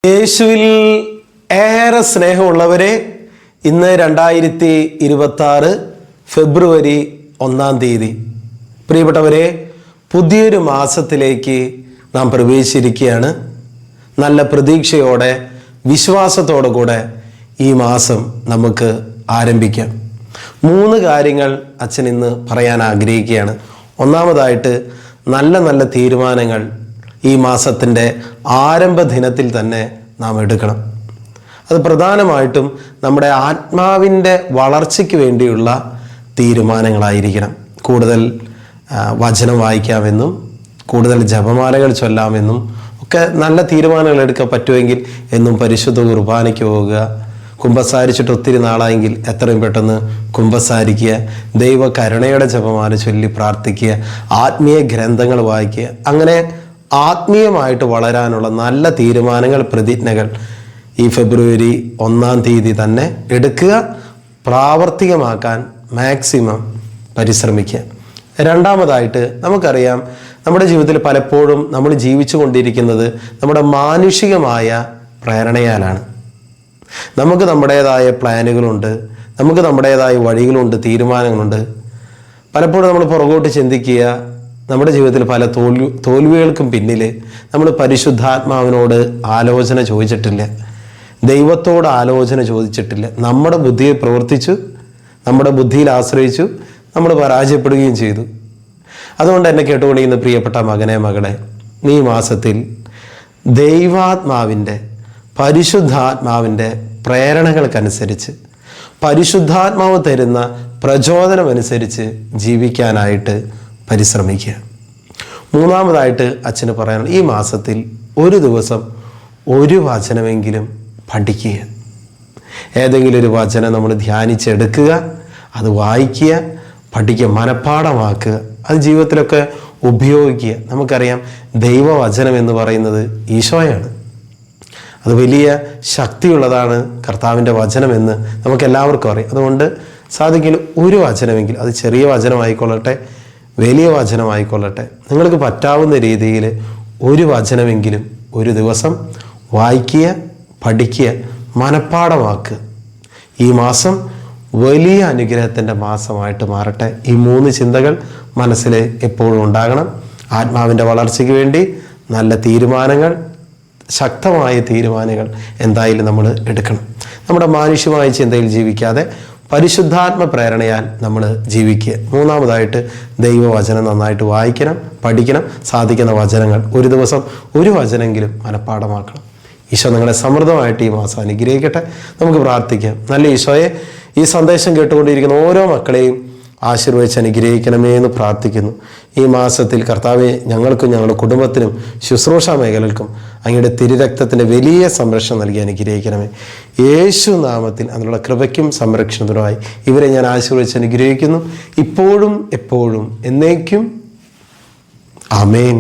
യേശുവിൽ ഏറെ സ്നേഹമുള്ളവരെ, ഇന്ന് 2026 ഫെബ്രുവരി 1 പ്രിയപ്പെട്ടവരെ, പുതിയൊരു മാസത്തിലേക്ക് നാം പ്രവേശിച്ചിരിക്കുകയാണ്. നല്ല പ്രതീക്ഷയോടെ വിശ്വാസത്തോടു കൂടെ ഈ മാസം നമുക്ക് ആരംഭിക്കാം. 3 കാര്യങ്ങൾ അച്ഛൻ ഇന്ന് പറയാൻ ആഗ്രഹിക്കുകയാണ്. ഒന്നാമതായിട്ട്, നല്ല തീരുമാനങ്ങൾ ഈ മാസത്തിൻ്റെ ആരംഭ ദിനത്തിൽ തന്നെ നാം എടുക്കണം. അത് പ്രധാനമായിട്ടും നമ്മുടെ ആത്മാവിൻ്റെ വളർച്ചയ്ക്ക് വേണ്ടിയുള്ള തീരുമാനങ്ങളായിരിക്കണം. കൂടുതൽ വചനം വായിക്കാമെന്നും കൂടുതൽ ജപമാലകൾ ചൊല്ലാമെന്നും ഒക്കെ നല്ല തീരുമാനങ്ങൾ എടുക്കാൻ പറ്റുമെങ്കിൽ എന്നും പരിശുദ്ധ കുർബാനയ്ക്ക് പോവുക. കുമ്പസാരിച്ചിട്ട് ഒത്തിരി നാളായെങ്കിൽ എത്രയും പെട്ടെന്ന് കുമ്പസാരിക്കുക. ദൈവ കരുണയുടെ ജപമാല ചൊല്ലി പ്രാർത്ഥിക്കുക. ആത്മീയ ഗ്രന്ഥങ്ങൾ വായിക്കുക. അങ്ങനെ ആത്മീയമായിട്ട് വളരാനുള്ള നല്ല തീരുമാനങ്ങൾ, പ്രതിജ്ഞകൾ ഈ ഫെബ്രുവരി 1 തന്നെ എടുക്കുക. പ്രാവർത്തികമാക്കാൻ മാക്സിമം പരിശ്രമിക്കുക. രണ്ടാമതായിട്ട്, നമുക്കറിയാം നമ്മുടെ ജീവിതത്തിൽ പലപ്പോഴും നമ്മൾ ജീവിച്ചു കൊണ്ടിരിക്കുന്നത് നമ്മുടെ മാനുഷികമായ പ്രേരണയാലാണ്. നമുക്ക് നമ്മുടേതായ പ്ലാനുകളുണ്ട്, നമുക്ക് നമ്മുടേതായ വഴികളുണ്ട്, തീരുമാനങ്ങളുണ്ട്. പലപ്പോഴും നമ്മൾ പുറകോട്ട് ചിന്തിക്കുക, നമ്മുടെ ജീവിതത്തിൽ പല തോൽവികൾക്കും പിന്നിൽ നമ്മൾ പരിശുദ്ധാത്മാവിനോട് ആലോചന ചോദിച്ചിട്ടില്ല, ദൈവത്തോട് ആലോചന ചോദിച്ചിട്ടില്ല. നമ്മുടെ ബുദ്ധിയെ പ്രവർത്തിച്ചു, നമ്മുടെ ബുദ്ധിയിൽ ആശ്രയിച്ചു, നമ്മൾ പരാജയപ്പെടുകയും ചെയ്തു. അതുകൊണ്ട് എന്നെ കേട്ടുകൊണ്ടിരിക്കുന്ന പ്രിയപ്പെട്ട മകനെ, മകളെ, ഈ മാസത്തിൽ ദൈവാത്മാവിൻ്റെ, പരിശുദ്ധാത്മാവിൻ്റെ പ്രേരണകൾക്കനുസരിച്ച്, പരിശുദ്ധാത്മാവ് തരുന്ന പ്രചോദനമനുസരിച്ച് ജീവിക്കാനായിട്ട് പരിശ്രമിക്കുക. മൂന്നാമതായിട്ട് അച്ഛന് പറയാനുള്ള, ഈ മാസത്തിൽ ഒരു ദിവസം ഒരു വചനമെങ്കിലും പഠിക്കുക. ഏതെങ്കിലും ഒരു വചനം നമ്മൾ ധ്യാനിച്ചെടുക്കുക, അത് വായിക്കുക, പഠിക്കുക, മനഃപ്പാഠമാക്കുക, അത് ജീവിതത്തിലൊക്കെ ഉപയോഗിക്കുക. നമുക്കറിയാം ദൈവവചനം എന്ന് പറയുന്നത് ഈശോയാണ്. അത് വലിയ ശക്തിയുള്ളതാണ് കർത്താവിൻ്റെ വചനമെന്ന് നമുക്കെല്ലാവർക്കും അറിയാം. അതുകൊണ്ട് സാധിക്കില്ല ഒരു വചനമെങ്കിൽ, അത് ചെറിയ വചനമായിക്കൊള്ളട്ടെ, വലിയ വചനമായിക്കൊള്ളട്ടെ, നിങ്ങൾക്ക് പറ്റാവുന്ന രീതിയിൽ ഒരു വചനമെങ്കിലും ഒരു ദിവസം വായിക്കുക, പഠിക്കുക, മനഃപ്പാഠമാക്കുക. ഈ മാസം വലിയ അനുഗ്രഹത്തിൻ്റെ മാസമായിട്ട് മാറട്ടെ. ഈ 3 ചിന്തകൾ മനസ്സിൽ എപ്പോഴും ഉണ്ടാകണം. ആത്മാവിൻ്റെ വളർച്ചയ്ക്ക് വേണ്ടി നല്ല തീരുമാനങ്ങൾ, ശക്തമായ തീരുമാനങ്ങൾ എന്തായാലും നമ്മൾ എടുക്കണം. നമ്മുടെ മാനുഷ്യമായ ചിന്തയിൽ ജീവിക്കാതെ പരിശുദ്ധാത്മ പ്രേരണയാൽ നമ്മൾ ജീവിക്കുക. മൂന്നാമതായിട്ട്, ദൈവവചനം നന്നായിട്ട് വായിക്കണം, പഠിക്കണം. സാധിക്കുന്ന വചനങ്ങൾ ഒരു ദിവസം ഒരു വചനമെങ്കിലും മനഃപ്പാഠമാക്കണം. ഈശോ നിങ്ങളെ സമൃദ്ധമായിട്ട് ഈ മാസം അനുഗ്രഹിക്കട്ടെ. നമുക്ക് പ്രാർത്ഥിക്കാം. നല്ല ഈശോയെ, ഈ സന്ദേശം കേട്ടുകൊണ്ടിരിക്കുന്ന ഓരോ മക്കളെയും ആശീർവദിച്ച് അനുഗ്രഹിക്കണമേ എന്ന് പ്രാർത്ഥിക്കുന്നു. ഈ മാസത്തിൽ കർത്താവെ, ഞങ്ങൾക്കും ഞങ്ങളുടെ കുടുംബത്തിനും ശുശ്രൂഷ മേഖലകൾക്കും അങ്ങയുടെ തിരുരക്തത്തിൻ്റെ വലിയ സംരക്ഷണം നൽകി അനുഗ്രഹിക്കണമേ. യേശു നാമത്തിൽ അതിനുള്ള കൃപയ്ക്കും സംരക്ഷണത്തിനുമായി ഇവരെ ഞാൻ ആശീർവദിച്ച് അനുഗ്രഹിക്കുന്നു, ഇപ്പോഴും എപ്പോഴും എന്നേക്കും. ആമേൻ.